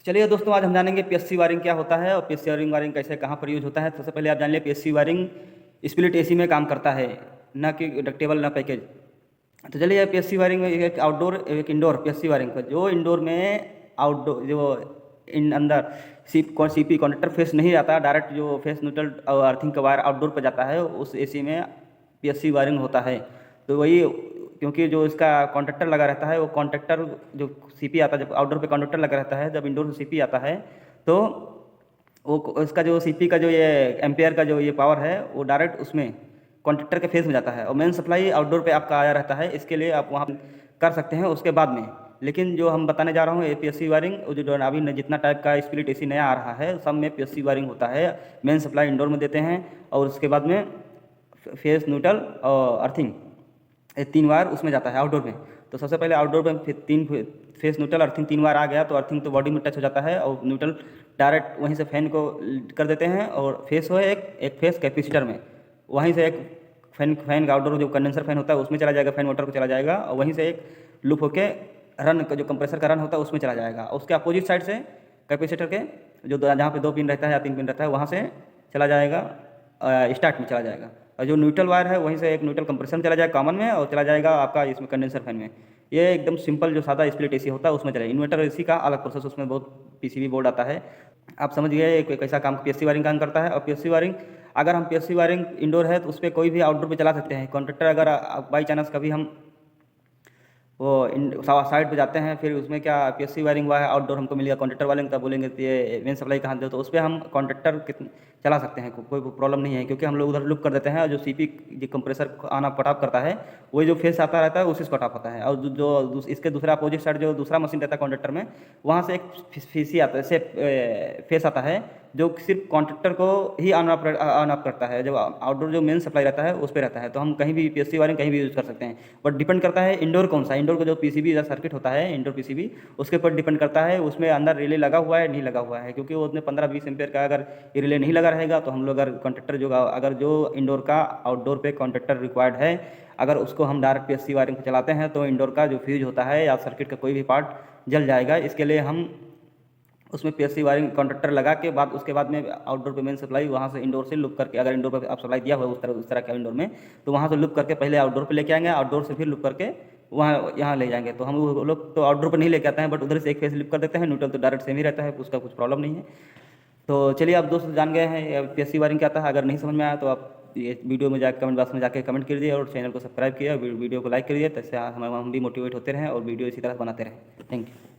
चलिए दोस्तों, आज हम जानेंगे पीएससी वायरिंग क्या होता है और पीएससी वायरिंग कैसे कहाँ पर यूज होता है। सबसे पहले आप जान लिया पीएससी वायरिंग स्प्लिट एसी में काम करता है, ना कि डक्टेबल ना पैकेज। तो चलिए, पीएससी वायरिंग में एक आउटडोर एक इंडोर पीएससी वायरिंग का जो इंडोर में आउटडोर जो इन अंदर सीपी कॉन्डक्टर फेस नहीं जाता, डायरेक्ट जो फेस न्यूट्रल और अर्थिंग का वायर आउटडोर पर जाता है, उस एसी में पीएससी वायरिंग होता है। तो वही, क्योंकि जो इसका कॉन्ट्रैक्टर लगा रहता है वो कॉन्ट्रैक्टर जो सीपी आता है, जब आउटडोर पे कॉन्ट्रैक्टर लगा रहता है, जब इंडोर से सीपी आता है तो वो इसका जो सीपी का जो ये एम्पेयर का जो ये पावर है वो डायरेक्ट उसमें कॉन्ट्रैक्टर के फेस में जाता है। और मेन सप्लाई आउटडोर पे आपका आया रहता है, इसके लिए आप वहाँ कर सकते हैं उसके बाद में। लेकिन जो हम बताने जा रहा हूँ पीएससी वायरिंग, जो अभी जितना टाइप का स्प्लिट एसी नया आ रहा है सब में पीएससी वायरिंग होता है। मेन सप्लाई इंडोर में देते हैं और उसके बाद में फेस न्यूट्रल और अर्थिंग, ये 3 वायर उसमें जाता है आउटडोर में। तो सबसे पहले आउटडोर में फिर 3 फेस न्यूट्रल अर्थिंग 3 वायर आ गया तो अर्थिंग तो बॉडी में टच हो जाता है और न्यूट्रल डायरेक्ट वहीं से फैन को कर देते हैं। और फेस हो एक फेस कैपेसिटर में, वहीं से एक फैन का आउटडोर जो कंडेंसर फैन होता है उसमें चला जाएगा, फैन मोटर को चला जाएगा और वहीं से एक लूप होके रन का जो कंप्रेसर का रन होता है उसमें चला जाएगा। और उसके अपोजिट साइड से कैपेसिटर के जो जहाँ पे 2 पिन रहता है या 3 पिन रहता है वहाँ से चला जाएगा, स्टार्ट में चला जाएगा। और जो न्यूट्रल वायर है वहीं से एक न्यूट्रल कंप्रेसर में चला जाएगा कॉमन में, और चला जाएगा आपका इसमें कंडेंसर फैन में। ये एकदम सिंपल जो सादा स्प्लिट एसी होता है उसमें चलेगा। इन्वर्टर एसी का अलग प्रोसेस, उसमें बहुत पीसीबी बोर्ड आता है। आप समझ गए कैसा काम पीएससी वायरिंग काम करता है। और पीएससी वायरिंग, अगर हम पीएससी वायरिंग इंडोर है तो उस पर कोई भी आउटडोर पे चला सकते हैं कॉन्ट्रैक्टर। अगर बाई चांस कभी हम वो साइड पे जाते हैं, फिर उसमें क्या पीएससी वायरिंग हुआ है आउटडोर हमको मिलेगा कॉन्ट्रैक्टर वाले तब बोलेंगे तो ये मेन सप्लाई कहाँ दे, तो उस पर हम कॉन्ट्रैक्टर चला सकते हैं, कोई प्रॉब्लम नहीं है। क्योंकि हम लोग उधर लुक कर देते हैं और जो सीपी जो कंप्रेसर आना कट ऑफ करता है वही जो फेस आता रहता है उसी से कट ऑफ होता है। और जो इसके दूसरा अपोजिट साइड जो दूसरा मशीन रहता है कॉन्ट्रैक्टर में, वहाँ से एक फेसी आता है, से फेस आता है जो सिर्फ कॉन्ट्रैक्टर को ही ऑन ऑफ करता है। जब आउटडोर जो मेन सप्लाई रहता है उस पर रहता है, तो हम कहीं भी पीएससी वायरिंग कहीं भी यूज़ कर सकते हैं। बट डिपेंड करता है इंडोर कौन सा, इंडोर का जो पीसीबी या सर्किट होता है इंडोर पीसीबी, उसके ऊपर डिपेंड करता है उसमें अंदर रिले लगा हुआ है नहीं लगा हुआ है। क्योंकि वो उसमें 15-20 एम्पेयर का अगर ये रिले नहीं लगा रहेगा तो हम लोग अगर कॉन्ट्रैक्टर जो इंडोर का आउटडोर पे कॉन्ट्रैक्टर रिक्वायर्ड है, अगर उसको हम डायरेक्ट पीएससी वायरिंग पे चलाते हैं तो इंडोर का जो फ्यूज होता है या सर्किट का कोई भी पार्ट जल जाएगा। इसके लिए हम उसमें पीएससी वायरिंग कॉन्ट्रैक्टर लगा के बाद उसके बाद में आउटडोर पे मेन सप्लाई वहाँ से इंडोर से लुप करके, अगर इंडोर पे आप सप्लाई दिया हुआ है उस तरह का इंडोर में, तो वहाँ से लुप करके पहले आउटडोर पे लेके आएंगे, आउटडोर से फिर लुप करके वहाँ यहाँ ले जाएंगे। तो हम वो लोग तो आउटडोर पर नहीं लेके आते हैं, बट उधर से एक फेस लिप कर देते हैं, न्यूट्रल तो डायरेक्ट सेम ही रहता है, उसका कुछ प्रॉब्लम नहीं है। तो चलिए, आप दोस्त जान गए हैं पीएससी वायरिंग क्या आता है। अगर नहीं समझ में आया तो आप ये वीडियो में जाकर कमेंट बॉक्स में जाकर कमेंट कर दिए और चैनल को सब्सक्राइब किया, वीडियो को लाइक करिए, ताकि हम भी मोटिवेट होते रहें और वीडियो इसी तरह बनाते रहें। Thank you.